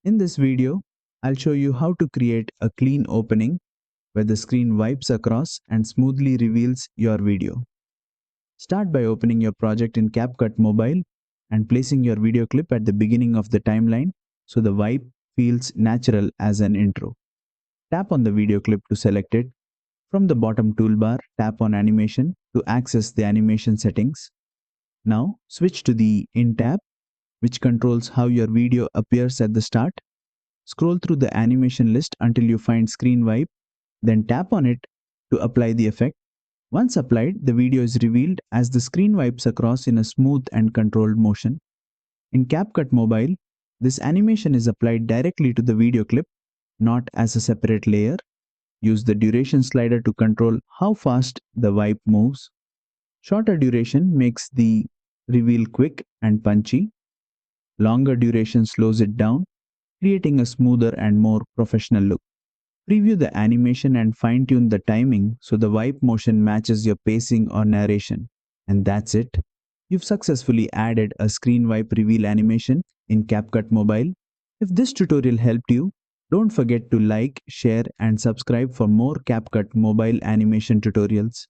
In this video, I'll show you how to create a clean opening where the screen wipes across and smoothly reveals your video. Start by opening your project in CapCut Mobile and placing your video clip at the beginning of the timeline so the wipe feels natural as an intro. Tap on the video clip to select it. From the bottom toolbar, tap on Animation to access the animation settings. Now, switch to the In tab, which controls how your video appears at the start. Scroll through the animation list until you find Screen Wipe, then tap on it to apply the effect. Once applied, the video is revealed as the screen wipes across in a smooth and controlled motion. In CapCut Mobile, this animation is applied directly to the video clip, not as a separate layer. Use the duration slider to control how fast the wipe moves. Shorter duration makes the reveal quick and punchy. Longer duration slows it down, creating a smoother and more professional look. Preview the animation and fine-tune the timing so the wipe motion matches your pacing or narration. And that's it. You've successfully added a screen wipe reveal animation in CapCut Mobile. If this tutorial helped you, don't forget to like, share, and subscribe for more CapCut Mobile animation tutorials.